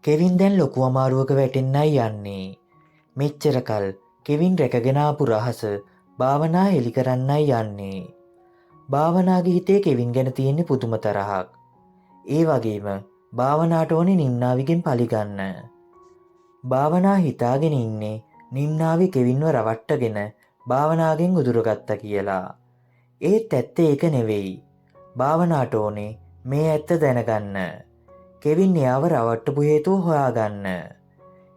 Kevin දැන් ලොකු අමාරුවක වැටෙන්නයි යන්නේ. මෙච්චර කල් කෙවින් රැකගෙන ආපු රහස භාවනා එලි කරන්නයි යන්නේ. භාවනාගේ හිතේ කෙවින් ගැන තියෙන්නේ පුදුම තරහක්. ඒ වගේම භාවනාට ඕනේ නිම්නාවිගෙන් පලිගන්න. භාවනා හිතාගෙන ඉන්නේ නිම්නාවි කෙවින්ව රවට්ටගෙන භාවනාගෙන් උදුරගත්තා කියලා. ඒත් ඇත්ත ඒක නෙවෙයි. භාවනාට ඕනේ මේ ඇත්ත දැනගන්න. කෙවින් එයාව රවට්ටපු හේතුව හොයාගන්න.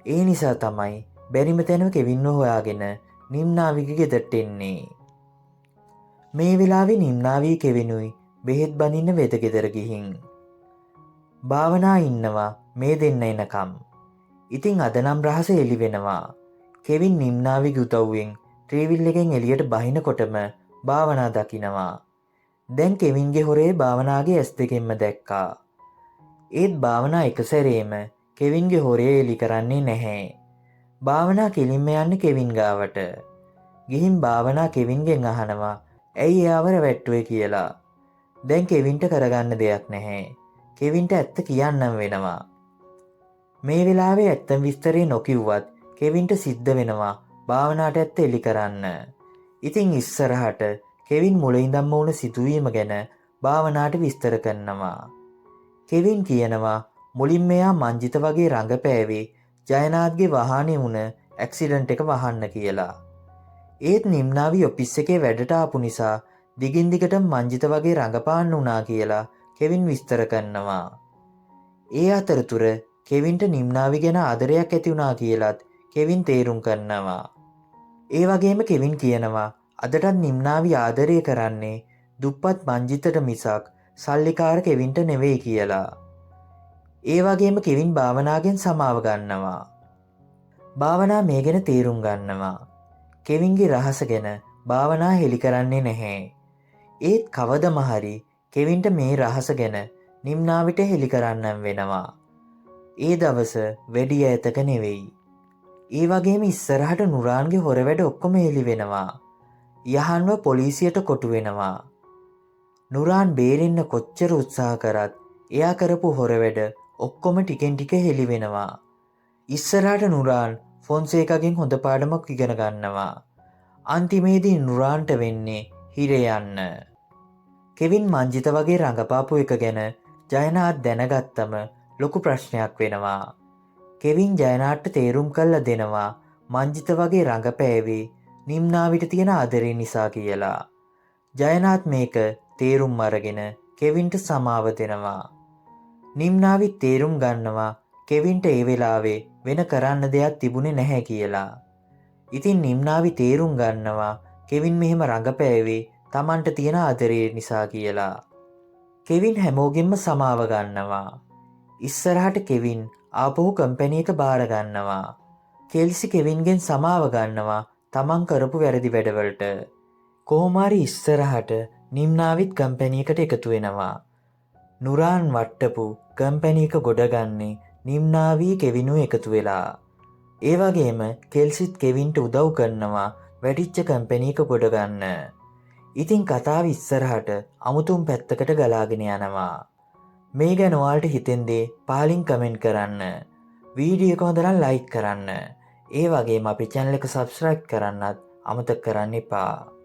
ඒ නිසා තමයි බැරිම තැනම කෙවින්ව හොයාගෙන නිම්නාවිගේ ගෙදරට එන්නේ. මේ වෙලාවේ නිම්නාවී කෙවිනුයි බෙහෙත් බඳින්න වෙද ගෙදර ගිහින්. භාවනා ඉන්නවා මේ දෙන්න එනකම්. ඉතින් අද නම් රහස එළි වෙනවා. කෙවින් නිම්නාවිගේ උදව්වෙන් ට්‍රීවිල් එකෙන් එළියට බහිනකොටම භාවනා දකිනවා. දැන් කෙවින්ගේ හොරේ භාවනාගේ ඇස් දෙකෙන්ම දැක්කා. ඒත් භාවනා එක සැරේම කෙවින්ගේ හොරේ එලි කරන්නේ නැහැ. භාවනා කෙලින්ම යන්නේ කෙවින් ගාවට. ගිහින් භාවනා කෙවින්ගෙන් අහනවා ඇයි එයාව රැවට්ටුවේ කියලා. දැන් කෙවින්ට කරගන්න දෙයක් නැහැ. කෙවින්ට ඇත්ත කියන්නම් වෙනවා. මේ වෙලාවේ ඇත්තම විස්තරේ නොකිව්වත් කෙවින්ට සිද්ධ වෙනවා භාවනාට ඇත්ත එලි කරන්න. ඉතින් ඉස්සරහට කෙවින් මුල ඉඳන්ම වුණ සිදුවීම ගැන භාවනාට විස්තර කරනවා. කෙවින් කියනවා මුලින්ම එයා මංජිත වගේ රඟපෑවේ ජයනාත්ගේ වාහනේ වුණ ඇක්සිඩන්ට් එක වහන්න කියලා. ඒත් නිම්නාවි ඔෆිස් එකේ වැඩට ආපු නිසා දිගින් දිගටම මංජිත වගේ රඟපාන්න වුණා කියලා කෙවින් විස්තර කරනවා. ඒ අතරතුර කෙවින්ට නිම්නාවි ගැන ආදරයක් ඇති වුණා කියලත් කෙවින් තේරුම් කරනවා. ඒ වගේම කෙවින් කියනවා අදටත් නිම්නාවි ආදරය කරන්නේ දුප්පත් මංජිතට මිසක් සල්ලිකාර කෙවින්ට නෙවෙයි කියලා. ඒ වගේම කෙවින් භාවනාගෙන් සමාව ගන්නවා. භාවනා මේ ගැන තේරුම් ගන්නවා. කෙවින්ගේ රහස ගැන භාවනා හෙළි කරන්නේ නැහැ. ඒත් කවදම හරි කෙවින්ට මේ රහස ගැන නිම්නාවිට හෙළි කරන්නම් වෙනවා. ඒ දවස වැඩි ඈතක නෙවෙයි. ඒ වගේම ඉස්සරහට නුරාන්ගේ හොර වැඩ ඔක්කොම හෙළි වෙනවා. යහන්ව පොලිසියට කොටු වෙනවා. නුරාන් බේරෙන්න කොච්චර උත්සාහ කරත් එයා කරපු හොර වැඩ ඔක්කොම ටිකෙන් ටික හෙළි වෙනවා. ඉස්සරහට නුරාන් ෆොන්සේකාගෙන් හොඳ පාඩමක් ඉගෙන ගන්නවා. අන්තිමේදී නුරාන්ට වෙන්නේ හිර යන්න. කෙවින් මංජිත වගේ රඟපාපු එක ගැන ජයනාත් දැනගත්තම ලොකු ප්‍රශ්නයක් වෙනවා. කෙවින් ජයනාට්ට තේරුම් කරලා දෙනවා මංජිත වගේ රඟපෑවේ නිම්නාවිට තියෙන ආදරේ නිසා කියලා. ජයනාත් මේක තේරුම් අරගෙන කෙවින්ට සමාව දෙනවා. නිම්නාවිත් තේරුම් ගන්නවා කෙවින්ට ඒ වෙලාවේ වෙන කරන්න දෙයක් තිබුණේ නැහැ කියලා. ඉතින් නිම්නාවි තේරුම් ගන්නවා කෙවින් මෙහෙම රඟපෑවේ Tamanට තියෙන ආදරේ නිසා කියලා. කෙවින් හැමෝගෙන්ම සමාව ගන්නවා. ඉස්සරහට කෙවින් ආපහු කම්පැනි එක බාර ගන්නවා. කෙල්සි කෙවින්ගෙන් සමාව ගන්නවා Taman කරපු වැරදි වැඩවලට. කොහොම හරි ඉස්සරහට නිම්නාවිත් කම්පැනි එකට එකතු වෙනවා. නුරාන් වට්ටපු කම්පැනි එක ගොඩගන්නේ නිම්නාවී කෙවිනු එකතු වෙලා. ඒ වගේම කෙල්සිත් කෙවින්ට උදව් කරනවා වැඩිච්ච කම්පැනි එක ගොඩගන්න. ඉතින් කතාව ඉස්සරහට අමුතුම් පැත්තකට ගලාගෙන යනවා. මේ ගැන ඔයාලට හිතෙන්දේ පහලින් කමෙන්ට් කරන්න. වීඩියෝ එක හොඳ නම් ලයික් කරන්න. ඒ වගේම අපේ channel එක subscribe කරන්නත් අමතක කරන්න එපා.